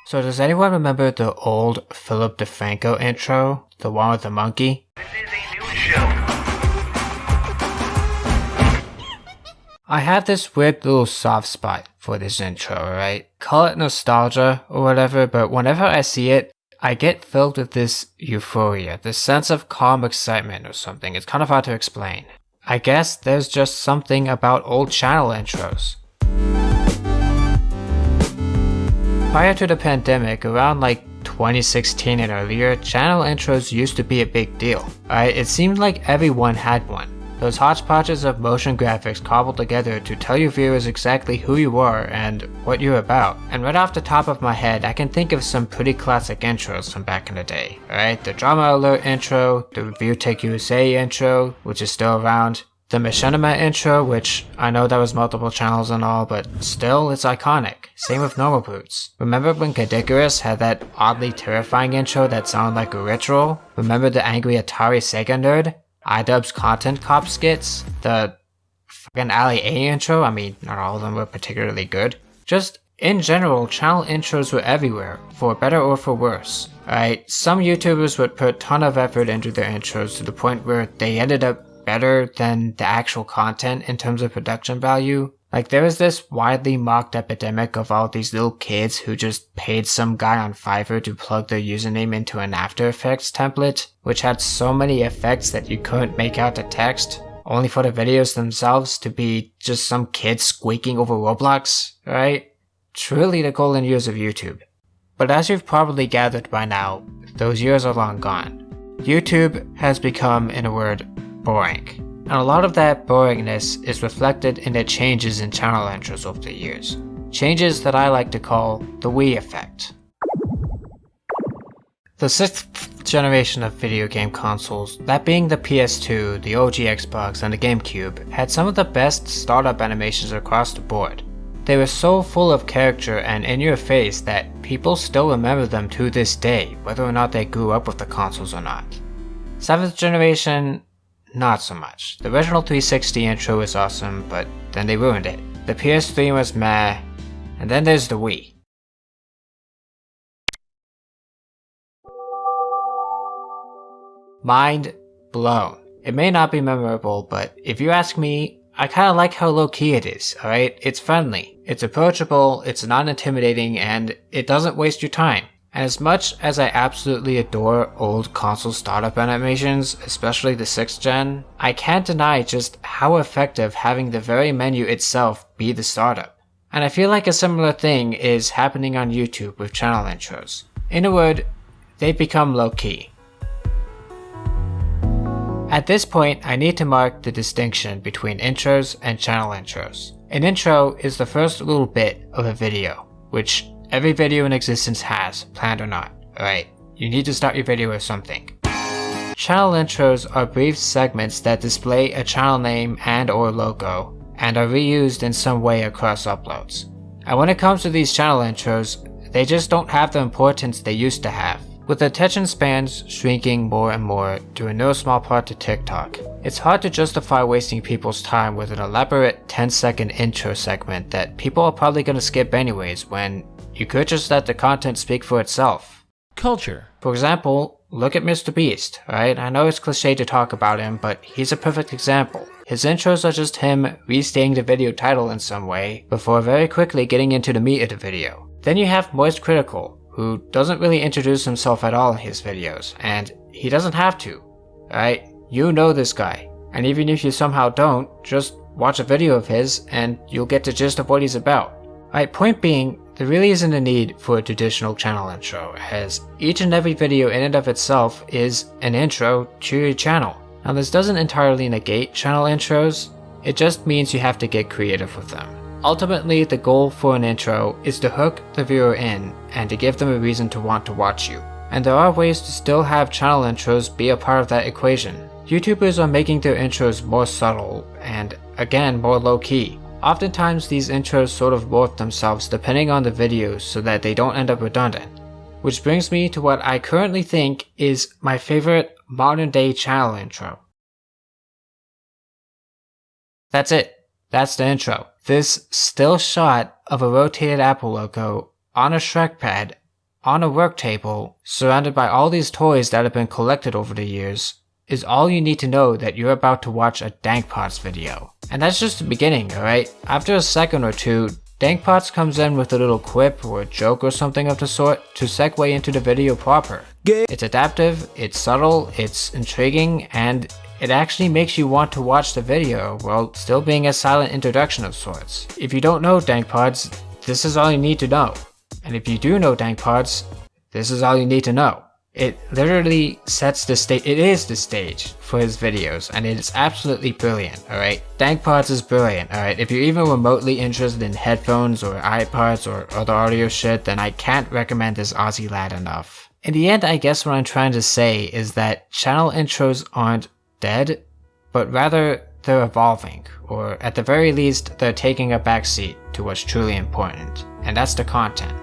So does anyone remember the old Philip DeFranco intro? The one with the monkey? This is a news show. I have this weird little soft spot for this intro, right? Call it nostalgia or whatever, but whenever I see it, I get filled with this euphoria, this sense of calm excitement or something. It's kind of hard to explain. I guess there's just something about old channel intros. Prior to the pandemic, around like 2016 and earlier, channel intros used to be a big deal. Right? It seemed like everyone had one. Those hodgepodges of motion graphics cobbled together to tell your viewers exactly who you are and what you're about. And right off the top of my head, I can think of some pretty classic intros from back in the day. Right? The Drama Alert intro, the Review Tech USA intro, which is still around, the Machinima intro, which I know that was multiple channels and all, but still, it's iconic. Same with Normal Boots. Remember when Kadikarus had that oddly terrifying intro that sounded like a ritual? Remember the angry Atari Sega nerd? iDubbbz's Content Cop skits? The fucking Ali A intro? I mean, not all of them were particularly good. Just, in general, channel intros were everywhere, for better or for worse. Right? Some YouTubers would put a ton of effort into their intros to the point where they ended up better than the actual content in terms of production value. Like, there was this widely mocked epidemic of all these little kids who just paid some guy on Fiverr to plug their username into an After Effects template, which had so many effects that you couldn't make out the text, only for the videos themselves to be just some kid squeaking over Roblox, right? Truly the golden years of YouTube. But as you've probably gathered by now, those years are long gone. YouTube has become, in a word, boring. And a lot of that boringness is reflected in the changes in channel intros over the years. Changes that I like to call the Wii effect. The sixth generation of video game consoles, that being the PS2, the OG Xbox, and the GameCube, had some of the best startup animations across the board. They were so full of character and in your face that people still remember them to this day, whether or not they grew up with the consoles or not. 7th generation, not so much. The original 360 intro was awesome, but then they ruined it. The PS3 was meh, and then there's the Wii. Mind blown. It may not be memorable, but if you ask me, I kinda like how low-key it is, alright? It's friendly, it's approachable, it's non-intimidating, and it doesn't waste your time. And as much as I absolutely adore old console startup animations, especially the 6th gen, I can't deny just how effective having the very menu itself be the startup. And I feel like a similar thing is happening on YouTube with channel intros. In a word, they've become low-key. At this point, I need to mark the distinction between intros and channel intros. An intro is the first little bit of a video, which every video in existence has, planned or not, alright? You need to start your video with something. Channel intros are brief segments that display a channel name and or logo, and are reused in some way across uploads. And when it comes to these channel intros, they just don't have the importance they used to have. With attention spans shrinking more and more, due in no small part to TikTok, it's hard to justify wasting people's time with an elaborate 10-second intro segment that people are probably gonna skip anyways when you could just let the content speak for itself. Culture. For example, look at Mr. Beast, right? I know it's cliche to talk about him, but he's a perfect example. His intros are just him restating the video title in some way, before very quickly getting into the meat of the video. Then you have Moist Critical, who doesn't really introduce himself at all in his videos, and he doesn't have to, right? You know this guy, and even if you somehow don't, just watch a video of his and you'll get the gist of what he's about. Right, point being, there really isn't a need for a traditional channel intro, as each and every video in and of itself is an intro to your channel. Now this doesn't entirely negate channel intros, it just means you have to get creative with them. Ultimately, the goal for an intro is to hook the viewer in and to give them a reason to want to watch you. And there are ways to still have channel intros be a part of that equation. YouTubers are making their intros more subtle and, again, more low-key. Oftentimes these intros sort of morph themselves depending on the videos so that they don't end up redundant. Which brings me to what I currently think is my favorite modern day channel intro. That's it. That's the intro. This still shot of a rotated Apple logo on a Shrek pad on a work table, surrounded by all these toys that have been collected over the years, is all you need to know that you're about to watch a DankPots video. And that's just the beginning, alright? After a second or two, DankPots comes in with a little quip or a joke or something of the sort to segue into the video proper. It's adaptive, it's subtle, it's intriguing, and it actually makes you want to watch the video while still being a silent introduction of sorts. If you don't know DankPots, this is all you need to know. And if you do know DankPots, this is all you need to know. It literally sets the stage, it is the stage for his videos, and it is absolutely brilliant, alright? DankPots is brilliant, alright? If you're even remotely interested in headphones or iPods or other audio shit, then I can't recommend this Aussie lad enough. In the end, I guess what I'm trying to say is that channel intros aren't dead, but rather they're evolving, or at the very least, they're taking a backseat to what's truly important, and that's the content.